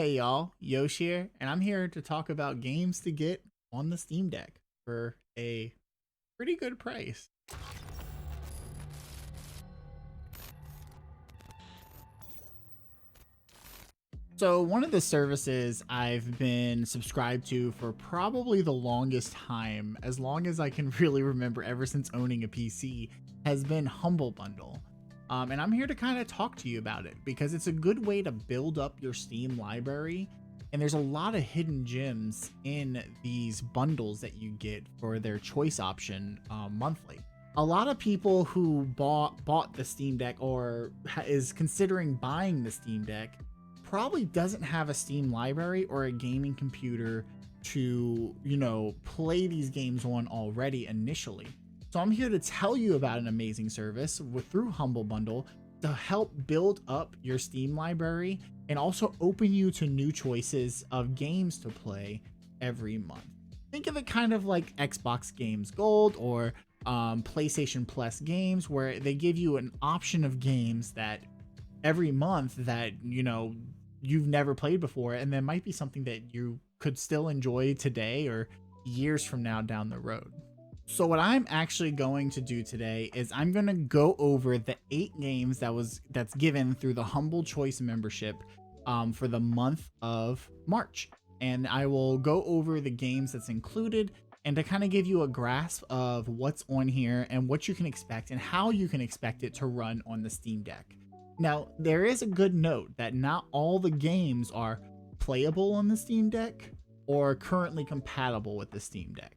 Hey y'all, Yosh here, and I'm here to talk about games to get on the Steam Deck for a pretty good price. So one of the services I've been subscribed to for probably the longest time, as long as I can really remember ever since owning a PC, has been Humble Bundle. And I'm here to kind of talk to you about it because it's a good way to build up your Steam library. And there's a lot of hidden gems in these bundles that you get for their choice option monthly. A lot of people who bought the Steam Deck or is considering buying the Steam Deck probably doesn't have a Steam library or a gaming computer to, play these games on already initially. So I'm here to tell you about an amazing service through Humble Bundle to help build up your Steam library and also open you to new choices of games to play every month. Think of it kind of like Xbox Games Gold or PlayStation Plus games, where they give you an option of games that every month that you've never played before, and there might be something that you could still enjoy today or years from now down the road. So what I'm actually going to do today is I'm going to go over the 8 games that's given through the Humble Choice membership for the month of March, and I will go over the games that's included and to kind of give you a grasp of what's on here and what you can expect and how you can expect it to run on the Steam Deck. Now, there is a good note that not all the games are playable on the Steam Deck or currently compatible with the Steam Deck.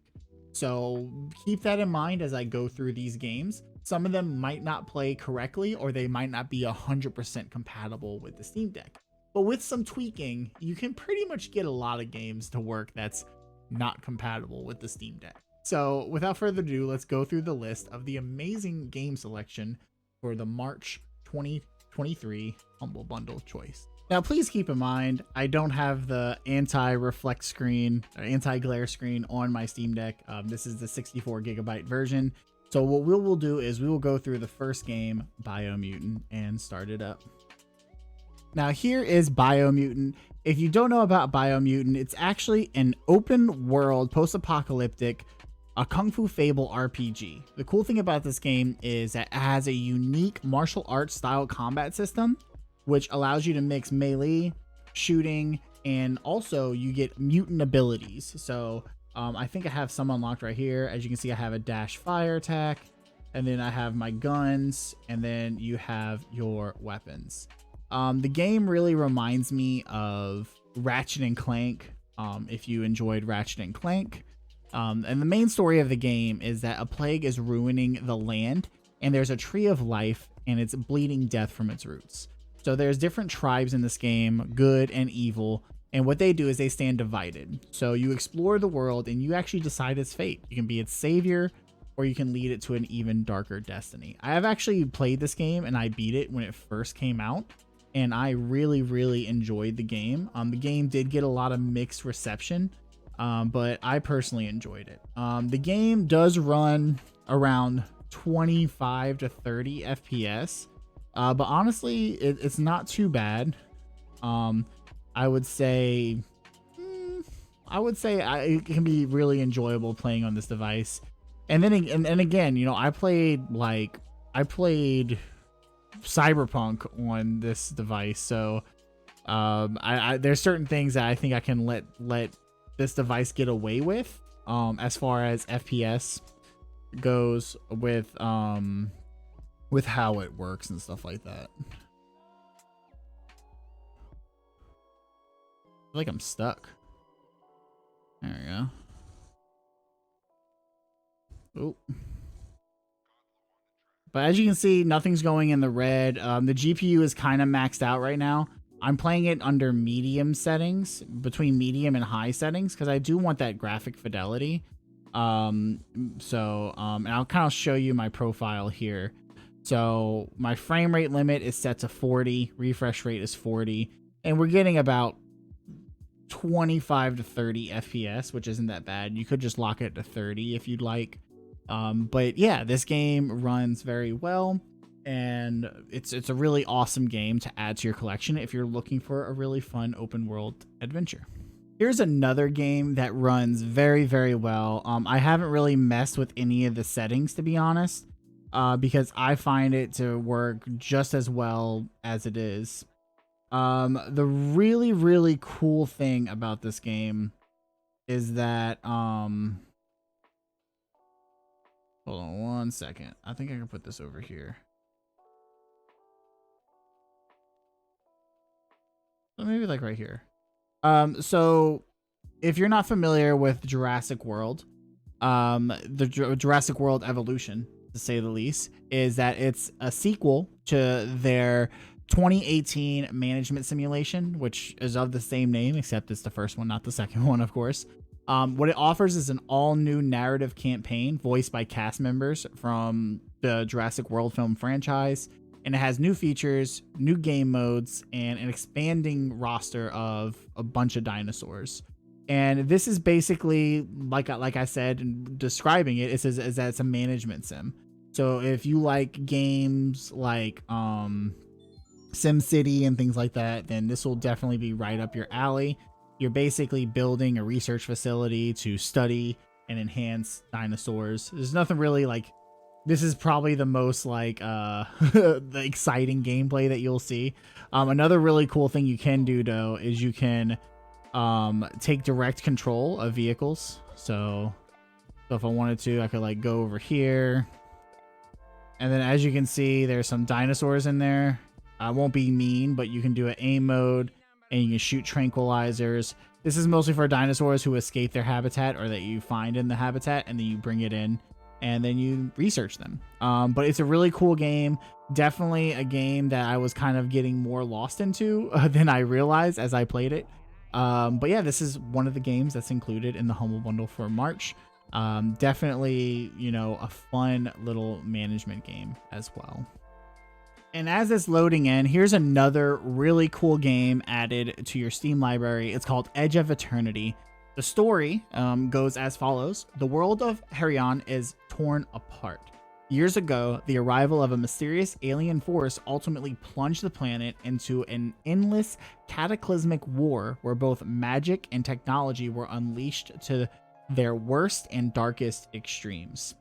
So keep that in mind as I go through these games. Some of them might not play correctly, or they might not be 100% compatible with the Steam Deck. But with some tweaking, you can pretty much get a lot of games to work that's not compatible with the Steam Deck. So without further ado, let's go through the list of the amazing game selection for the March 2023 Humble Bundle choice. Now, please keep in mind, I don't have the anti-reflect screen or anti-glare screen on my Steam Deck. This is the 64 gigabyte version. So what we will do is we will go through the first game, BIOMUTANT, and start it up. Now, here is BIOMUTANT. If you don't know about BIOMUTANT, it's actually an open world, post-apocalyptic, a Kung Fu Fable RPG. The cool thing about this game is that it has a unique martial arts style combat system, which allows you to mix melee, shooting, and also you get mutant abilities. So I think I have some unlocked right here. As you can see, I have a dash fire attack, and then I have my guns, and then you have your weapons. The game really reminds me of Ratchet and Clank, if you enjoyed Ratchet and Clank. And the main story of the game is that a plague is ruining the land, and there's a tree of life, and it's bleeding death from its roots. So there's different tribes in this game, good and evil, and what they do is they stand divided. So you explore the world, and you actually decide its fate. You can be its savior, or you can lead it to an even darker destiny. I have actually played this game, and I beat it when it first came out, and I really enjoyed the game. The game did get a lot of mixed reception, but I personally enjoyed it. The game does run around 25 to 30 FPS, but honestly, it's not too bad. I would say it can be really enjoyable playing on this device. And then again, I played Cyberpunk on this device, so there's certain things that I think I can let this device get away with as far as FPS goes with how it works and stuff like that. I feel like I'm stuck. There we go. Oh. But as you can see, nothing's going in the red. The GPU is kind of maxed out right now. I'm playing it under medium settings, between medium and high settings, because I do want that graphic fidelity. And I'll kind of show you my profile here. So my frame rate limit is set to 40, refresh rate is 40, and we're getting about 25 to 30 FPS, which isn't that bad. You could just lock it to 30 if you'd like. But yeah, this game runs very well. and it's a really awesome game to add to your collection if you're looking for a really fun open world adventure. Here's another game that runs very, very well. I haven't really messed with any of the settings, to be honest, because I find it to work just as well as it is. The really, really cool thing about this game is that, hold on one second. I think I can put this over here. So maybe like right here. So if you're not familiar with Jurassic World, the Jurassic World Evolution, to say the least, is that it's a sequel to their 2018 management simulation, which is of the same name, except it's the first one, not the second one, of course. What it offers is an all-new narrative campaign voiced by cast members from the Jurassic World film franchise, and it has new features, new game modes, and an expanding roster of a bunch of dinosaurs. And this is basically, like I said, in describing it, it's that it's a management sim. So if you like games like SimCity and things like that, then this will definitely be right up your alley. You're basically building a research facility to study and enhance dinosaurs. There's nothing really like, this is probably the most like the exciting gameplay that you'll see. Another really cool thing you can do though is you can take direct control of vehicles. So if I wanted to, I could like go over here, and then as you can see, there's some dinosaurs in there. I won't be mean, but you can do an aim mode and you can shoot tranquilizers. This is mostly for dinosaurs who escape their habitat or that you find in the habitat, and then you bring it in and then you research them. But it's a really cool game. Definitely a game that I was kind of getting more lost into than I realized as I played it. But yeah, this is one of the games that's included in the Humble Bundle for March. Definitely, you know, a fun little management game as well. And as it's loading in, here's another really cool game added to your Steam library. It's called Edge of Eternity. The story goes as follows. The world of Herion is torn apart. Years ago, the arrival of a mysterious alien force ultimately plunged the planet into an endless cataclysmic war where both magic and technology were unleashed to their worst and darkest extremes.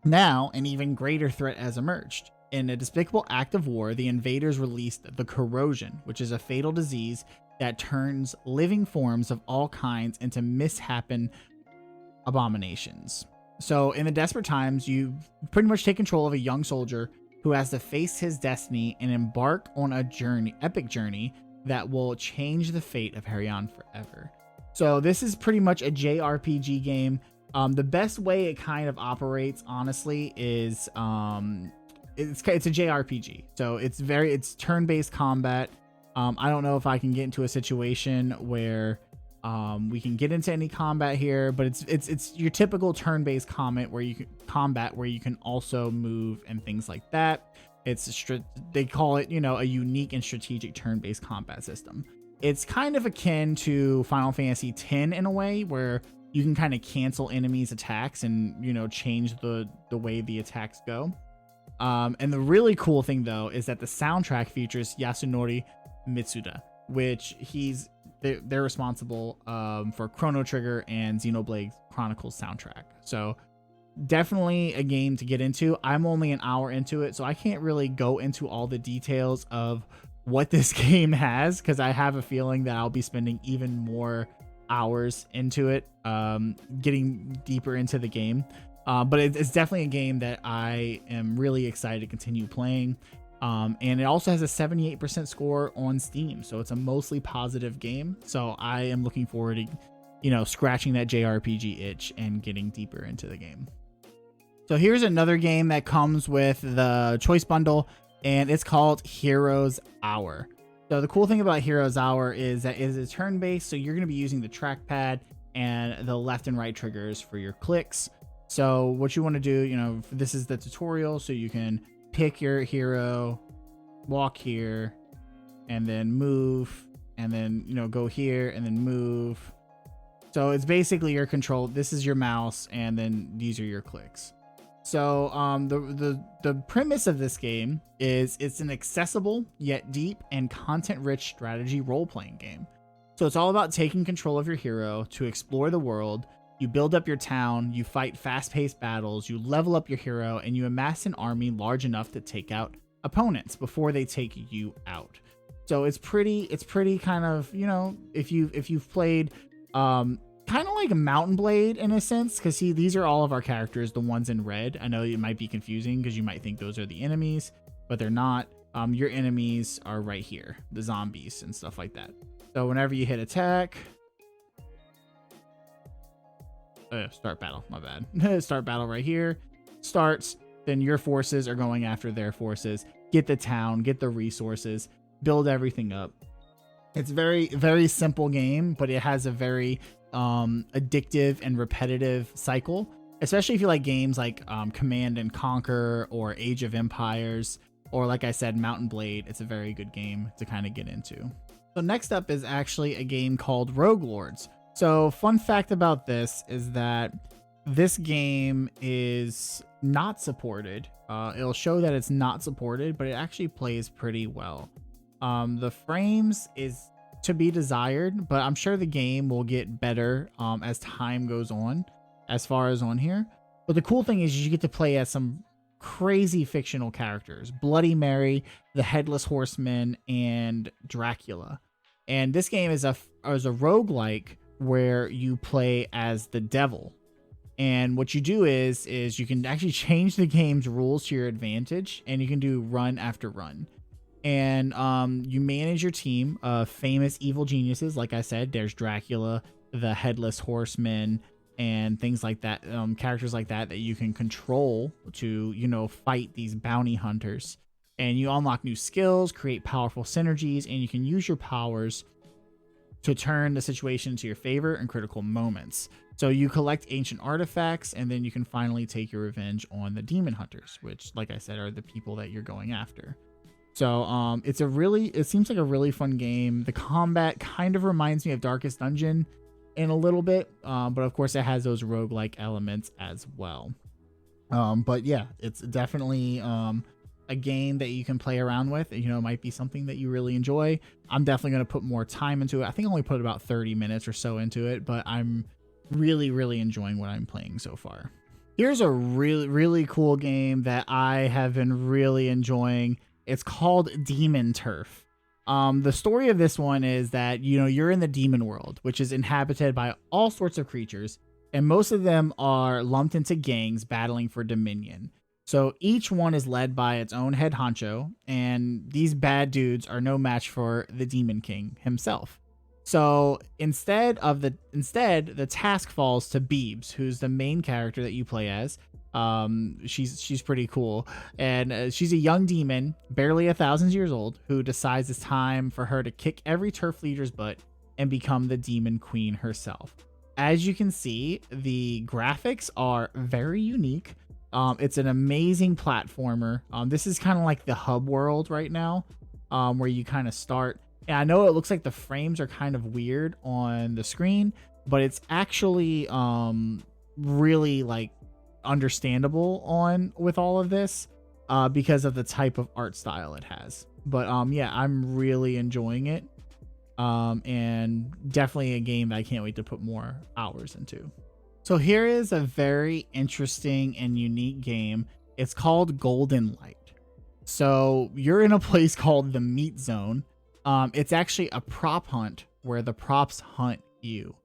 Now, an even greater threat has emerged. In a despicable act of war, the invaders released the corrosion, which is a fatal disease that turns living forms of all kinds into misshapen abominations. So in the desperate times, you pretty much take control of a young soldier who has to face his destiny and embark on a epic journey that will change the fate of Herion forever. So this is pretty much a JRPG game. The best way it kind of operates, honestly, is it's a JRPG. So it's turn-based combat. I don't know if I can get into a situation where we can get into any combat here, but it's your typical turn-based combat where you can also move and things like that. They call it, you know, a unique and strategic turn-based combat system. It's kind of akin to Final Fantasy X in a way, where you can kind of cancel enemies' attacks and, you know, change the way the attacks go. And the really cool thing though is that the soundtrack features Yasunori Mitsuda, which they're responsible for Chrono Trigger and Xenoblade Chronicles soundtrack. So definitely a game to get into. I'm only an hour into it, so I can't really go into all the details of what this game has, because I have a feeling that I'll be spending even more hours into it, getting deeper into the game. But it's definitely a game that I am really excited to continue playing. And it also has a 78% score on Steam, so it's a mostly positive game. So I am looking forward to, you know, scratching that JRPG itch and getting deeper into the game. So here's another game that comes with the Choice Bundle, and it's called Heroes Hour. So the cool thing about Heroes Hour is that it is turn-based, so you're going to be using the trackpad and the left and right triggers for your clicks. So what you want to do, you know, this is the tutorial, so you can pick your hero, walk here, and then move, and then, you know, go here and then move. So it's basically your control. This is your mouse, and then these are your clicks. So the premise of this game is it's an accessible yet deep and content-rich strategy role-playing game. So it's all about taking control of your hero to explore the world. You build up your town, you fight fast-paced battles, you level up your hero, and you amass an army large enough to take out opponents before they take you out. So it's pretty kind of, you know, if you've played kind of like a Mountain Blade in a sense, because see, these are all of our characters, the ones in red. I know it might be confusing because you might think those are the enemies, but they're not. Your enemies are right here, the zombies and stuff like that. So whenever you hit attack, start battle, my bad. Start battle right here, starts, then your forces are going after their forces. Get the town, get the resources, build everything up. It's very, very simple game, but it has a very addictive and repetitive cycle, especially if you like games like Command and Conquer or Age of Empires, or like I said, Mountain Blade. It's a very good game to kind of get into. So next up is actually a game called Rogue Lords. So fun fact about this is that this game is not supported. It'll show that it's not supported, but it actually plays pretty well. The frames is to be desired, but I'm sure the game will get better as time goes on as far as on here. But the cool thing is you get to play as some crazy fictional characters: Bloody Mary, the Headless Horseman, and Dracula. And this game is a roguelike where you play as the devil. And what you do is you can actually change the game's rules to your advantage, and you can do run after run. And you manage your team of famous evil geniuses. Like I said, there's Dracula, the Headless Horseman, and things like that, characters like that you can control to, you know, fight these bounty hunters. And you unlock new skills, create powerful synergies, and you can use your powers to turn the situation to your favor in critical moments. So you collect ancient artifacts, and then you can finally take your revenge on the demon hunters, which, like I said, are the people that you're going after. So it seems like a really fun game. The combat kind of reminds me of Darkest Dungeon in a little bit, but of course it has those roguelike elements as well. But yeah, it's definitely a game that you can play around with. You know, it might be something that you really enjoy. I'm definitely going to put more time into it. I think I only put about 30 minutes or so into it, but I'm really, really enjoying what I'm playing so far. Here's a really, really cool game that I have been really enjoying. It's called Demon Turf. The story of this one is that, you know, you're in the demon world, which is inhabited by all sorts of creatures, and most of them are lumped into gangs battling for dominion. So each one is led by its own head honcho, and these bad dudes are no match for the Demon King himself. So instead, the task falls to Beebs, who's the main character that you play as. She's pretty cool, and she's a young demon, barely 1,000 years old, who decides it's time for her to kick every turf leader's butt and become the demon queen herself. As you can see, the graphics are very unique. It's an amazing platformer. This is kind of like the hub world right now, where you kind of start. And I know it looks like the frames are kind of weird on the screen, but it's actually really like understandable with all of this because of the type of art style it has. But yeah, I'm really enjoying it, and definitely a game that I can't wait to put more hours into. So here is a very interesting and unique game. It's called Golden Light. So you're in a place called the Meat Zone. It's actually a prop hunt where the props hunt you,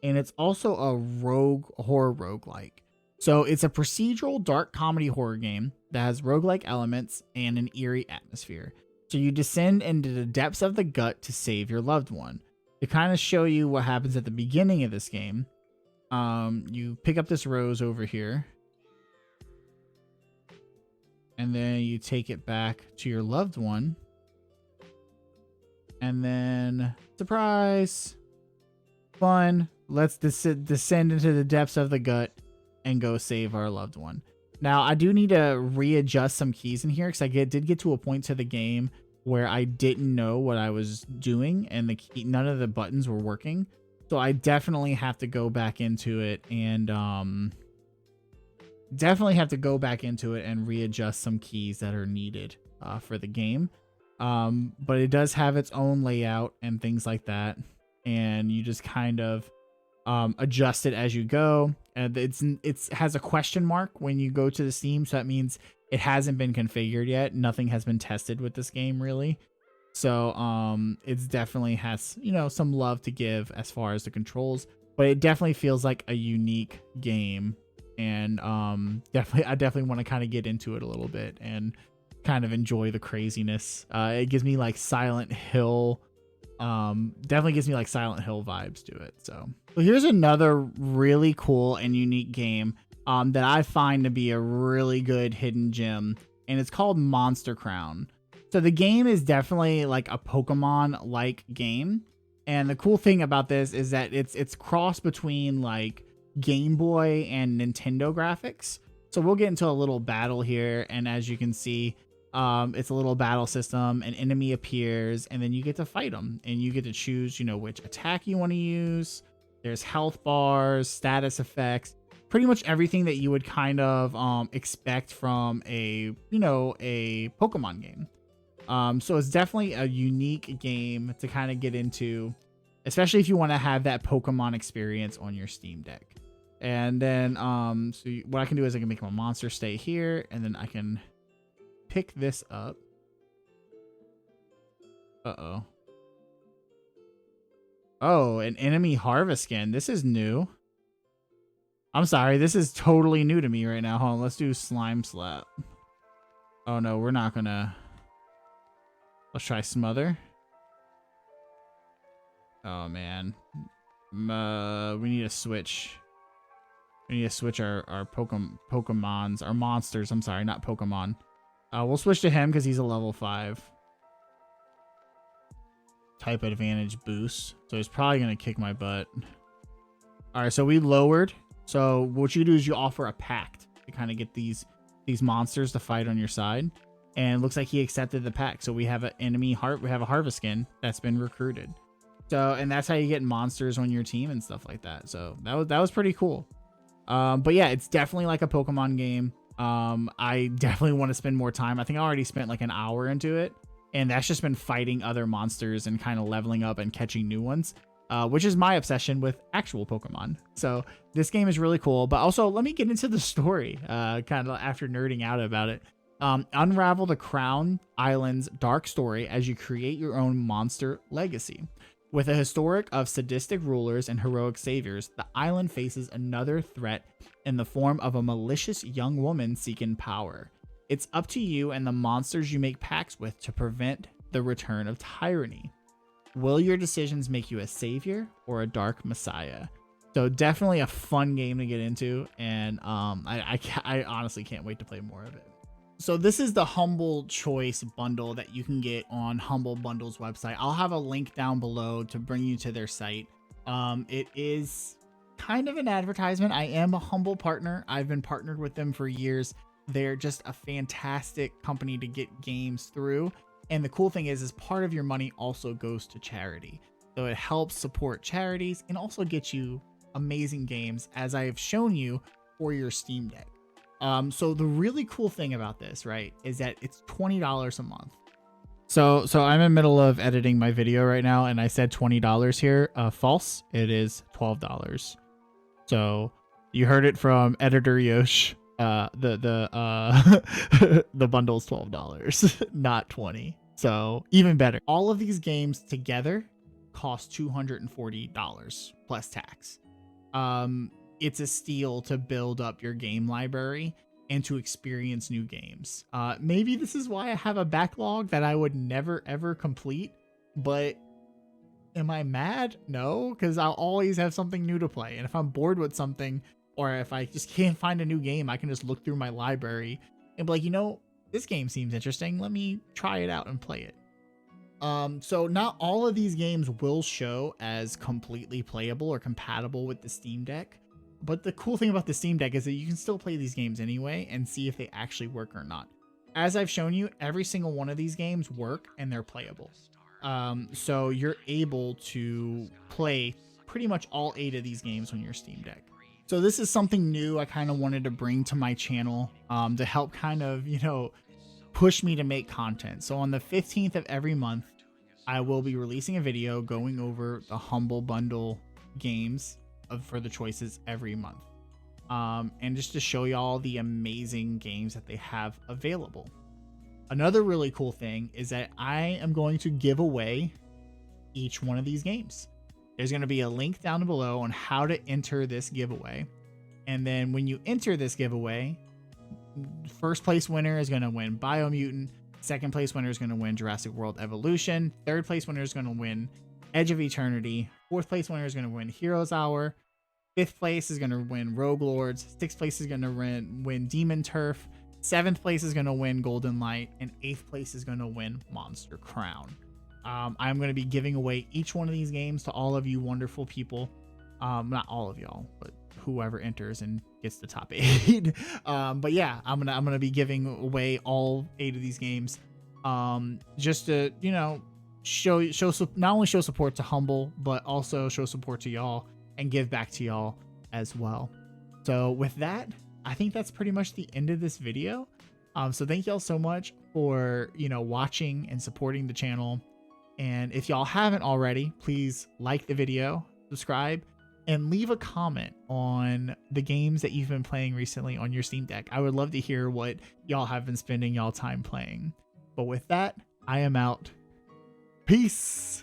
and it's also a horror roguelike. So it's a procedural dark comedy horror game that has roguelike elements and an eerie atmosphere. So you descend into the depths of the gut to save your loved one. To kind of show you what happens at the beginning of this game, you pick up this rose over here, and then you take it back to your loved one, and then surprise, fun, let's descend into the depths of the gut and go save our loved one. Now, I do need to readjust some keys in here because I did get to a point to the game where I didn't know what I was doing, and none of the buttons were working. So I definitely have to go back into it and definitely have to go back into it and readjust some keys that are needed for the game. But it does have its own layout and things like that, and you just kind of adjust it as you go. And it's has a question mark when you go to the Steam, so that means it hasn't been configured yet. Nothing has been tested with this game really. So it's definitely has, you know, some love to give as far as the controls, but it definitely feels like a unique game. And I definitely want to kind of get into it a little bit and kind of enjoy the craziness. It gives me like Silent Hill, definitely gives me like Silent Hill vibes to it. So here's another really cool and unique game that I find to be a really good hidden gem, and it's called Monster Crown. So the game is definitely like a Pokemon-like game, and the cool thing about this is that it's cross between like Game Boy and Nintendo graphics. So we'll get into a little battle here, and as you can see, it's a little battle system. An enemy appears, and then you get to fight them, and you get to choose, you know, which attack you want to use. There's health bars, status effects, pretty much everything that you would kind of expect from a, you know, a Pokemon game. So it's definitely a unique game to kind of get into, especially if you want to have that Pokemon experience on your Steam Deck. And then what I can do is I can make my monster stay here, and then I can pick this up. Oh, an enemy harvest skin. This is new. I'm sorry, this is totally new to me right now. Hold on, let's do Slime Slap. Oh no, we're not gonna. Let's try Smother. Oh man, we need to switch. We need to switch our Pokemons, our monsters. I'm sorry, not Pokemon. We'll switch to him because he's a level 5. Type advantage boost. So he's probably gonna kick my butt. All right, so we lowered. So what you do is you offer a pact to kind of get these monsters to fight on your side. And it looks like he accepted the pact. So we have an enemy we have a harvest skin that's been recruited. So, and that's how you get monsters on your team and stuff like that. So that was pretty cool. But yeah, it's definitely like a Pokemon game. I definitely want to spend more time. I think I already spent like an hour into it, and that's just been fighting other monsters and kind of leveling up and catching new ones, which is my obsession with actual Pokemon. So this game is really cool. But also, let me get into the story, kind of after nerding out about it. Unravel the Crown Island's dark story as you create your own monster legacy. With a historic of sadistic rulers and heroic saviors, the island faces another threat in the form of a malicious young woman seeking power. It's up to you and the monsters you make pacts with to prevent the return of tyranny. Will your decisions make you a savior or a dark messiah? So definitely a fun game to get into, and I honestly can't wait to play more of it. So this is the Humble Choice bundle that you can get on Humble Bundle's website. I'll have a link down below to bring you to their site. It is kind of an advertisement. I am a Humble partner. I've been partnered with them for years. They're just a fantastic company to get games through. And the cool thing is part of your money also goes to charity. So it helps support charities and also get you amazing games, as I have shown you, for your Steam Deck. So the really cool thing about this, right, is that it's $20 a month. So I'm in the middle of editing my video right now, and I said $20 here. False. It is $12. So you heard it from Editor Yosh. The bundle's $12, not $20. So even better. All of these games together cost $240 plus tax. It's a steal to build up your game library and to experience new games. Maybe this is why I have a backlog that I would never ever complete, but am I mad? No, because I'll always have something new to play. And if I'm bored with something, or if I just can't find a new game, I can just look through my library and be like, you know, this game seems interesting. Let me try it out and play it. So not all of these games will show as completely playable or compatible with the Steam Deck. But the cool thing about the Steam Deck is that you can still play these games anyway and see if they actually work or not. As I've shown you, every single one of these games work and they're playable. So you're able to play pretty much all 8 of these games on your Steam Deck. So this is something new I kind of wanted to bring to my channel to help kind of, you know, push me to make content. So on the 15th of every month, I will be releasing a video going over the Humble Bundle games for the choices every month. And just to show y'all the amazing games that they have available. Another really cool thing is that I am going to give away each one of these games. There's going to be a link down below on how to enter this giveaway. And then when you enter this giveaway, first place winner is going to win BIOMUTANT. Second place winner is going to win Jurassic World Evolution. Third place winner is going to win Edge of Eternity. Fourth place winner is going to win Heroes Hour. Fifth place is going to win Rogue Lords. Sixth place is going to win Demon Turf. Seventh place is going to win Golden Light. And eighth place is going to win Monster Crown. I'm going to be giving away each one of these games to all of you wonderful people. Not all of y'all, but whoever enters and gets the top 8. But yeah, I'm gonna be giving away all 8 of these games, just to, you know, show not only show support to Humble, but also show support to y'all and give back to y'all as well. So with that, I think that's pretty much the end of this video. So thank y'all so much for, you know, watching and supporting the channel. And if y'all haven't already, please like the video, subscribe, and leave a comment on the games that you've been playing recently on your Steam Deck. I would love to hear what y'all have been spending y'all time playing. But with that, I am out. Peace.